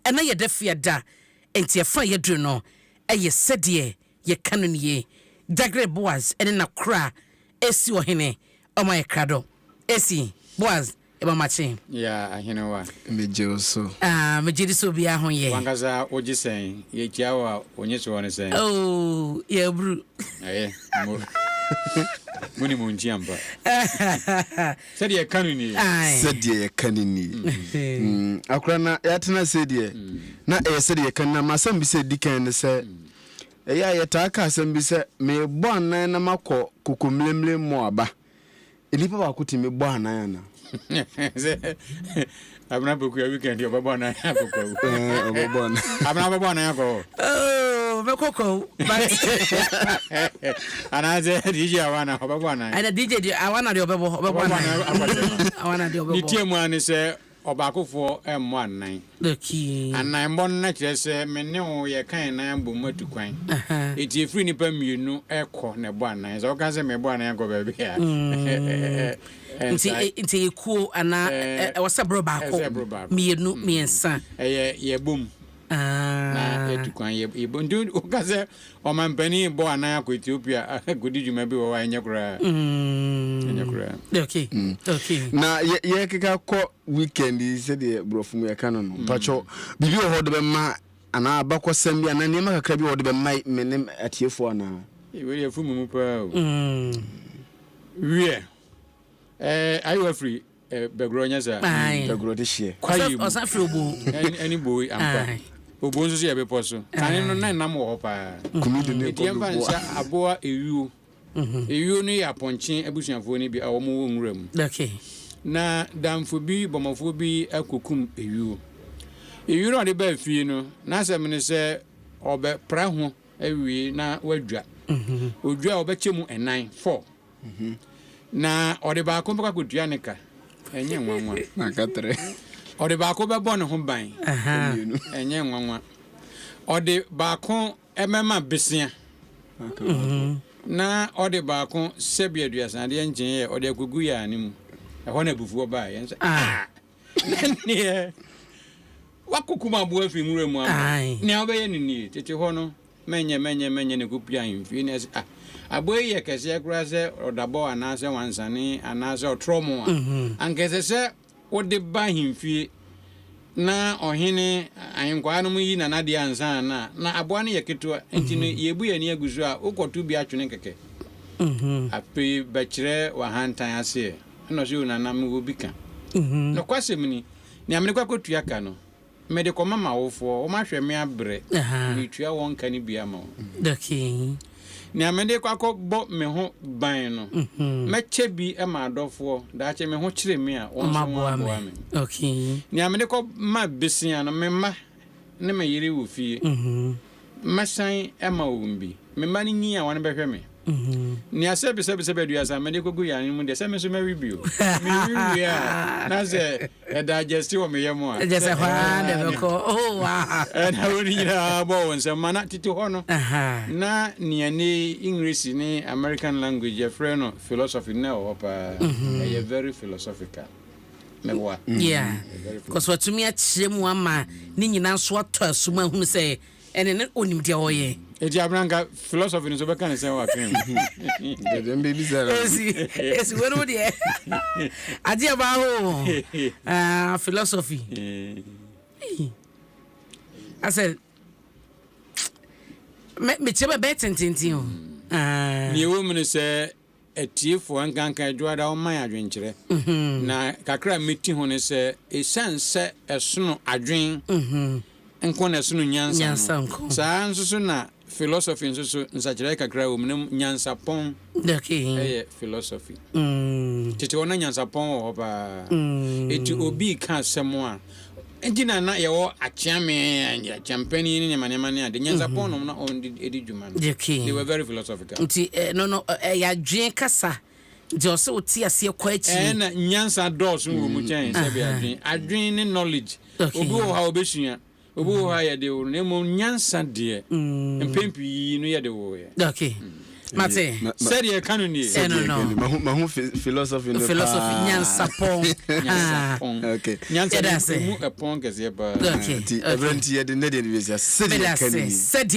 ɛna yɛ defia da enti ɛfa yɛduru no ɛyɛ sɛdeɛ yɛ kano nie Jagri Boaz ɛne na kra esi Ohene ɔma yɛ krado esi Boaz machi ya ahene wa meje so meje so bia ho ye wangaza oji sen ye kiawa onye so ne sen oh ye bru muni munji amba sɛdeɛ kanu ni sɛdeɛ kanu ni akora na yatena sɛdeɛ na sɛdeɛ kanu na masam bi sɛ dikan ne sɛ ɛyɛ yɛtaa ka asɛm bi sɛ me bɔ anan na makɔ kokomlemle mo aba enipa ba ko ti me bɔ anan na abna boku ya weekend yo baba na akoko obobon abna baba na akoko oh me koko but ana ze DJ awana baba na ana DJ awana de obebo na awana de obebo ni tiemu ani se obakofo emmo anan doki anan mbon na kire se me ne wo ye kan nan bom atukwan eti efri nipa mienu ekọ na bo anan so kan se me bo anan akọ ba bia Inti ekuo ana wasabro baako mienu miensa ye bom na etukwan ye bom ndu okaze o mampani bo anan akọ Ethiopia godi djuma bi wo wa nyakura okay na ye keka ko weekend se de brofum ye kanu no pacho bibi wo hodo be ma ana abakosam bi ana nema kakra bi wo de be mai menem atiefo ana we ye fumu mu pa wie ayo free begronya za begro de hie osa free obo any boy ampa obo nso ye be poso kan no na nam wo pa kumide ne ko bo aboa ewiu no ya ponche abusuafo ni bi awo mo wo nwuram okay na damfo bi bomofo bi akokum ewiu no de ba fie no na asem ne se obe pra ho awie na wadwa odwa obechemu enan 4 na ode ba ko baka kodua ne ka enye nwanwa na katre ode ba ko be bon ho ban enye nwanwa ode ba ko emema besia na ode ba ko sebi aduasa de enjen ye ode agugu ya anim ho na bufuo ba ye ne wakukuma bo afi nwuremu am ne obeye ni tete ho no menye ne kupia imfi ne aboye ye kese akura se odabo anase wansane anase otromo ankese se ode ba himfie na Ohene ayenkwa no mu yi na nade ansa na aboa ne ye keto enti no yebu ye ne agusu a ukotu bi atwene keke ape bakire wa hantan ase no se unanam wo bika no kwasem ni amene kwakotu aka no mede koma mawofo o mahwe me abre ni tua won kani bia ma okay ni amede kwakọ bo me ho ban no meche bi e ma adofo da che me ho kire me a won so boa me okay ni amede ko ma besia no me ma ne me yire wo fie masan e ma wumbi me ma ni nyi a won behwe me ni asebe duasa me de kogu ya ni mu de se me so me review me review ya na se e digest wo me yemo a just ha de ko oh wow na woni ya bo won se mana titi ho no na ni ani English ni American language e frɛ no philosophy na o pa e very philosophical me wa yeah because what to me a chemu ama ni nyina so ato asuma hu se ene ne onim de oye eti abranka philosophy no so be kan se wa kan de baby zara esi wero de adi aba ho philosophy I said me chebe be tententin o ni wo mu ne se etiefo ankanka adwada o man adwenkyere na kakra meti ho ne se esanse esono adwen enko na esono nyansa saa nso na philosophy nso so nsachire kakra wo mu nyansa pon okay philosophy tete wona nyansa pon wo ba eti obi ka asemo a engina na ye wo achiame anya champagne ni manema ne ade nyansa pon no na on edi djuma no they were very philosophical nti no ya dwen kasa de ose oti ase kwa achi na nyansa dos wo mu chen se be adwen ni knowledge obi wo ha obesua obu ha ya de wo ne mo nyansa de empempi no ya de wo ye okay Mate. Sɛdeɛ kano nie. No. Mahu philosophy no. Philosophy nyansapon. Okay. Nyansa mu ɛpɔn kɛseɛ paa. Okay. Everything here the need is sɛdeɛ kani.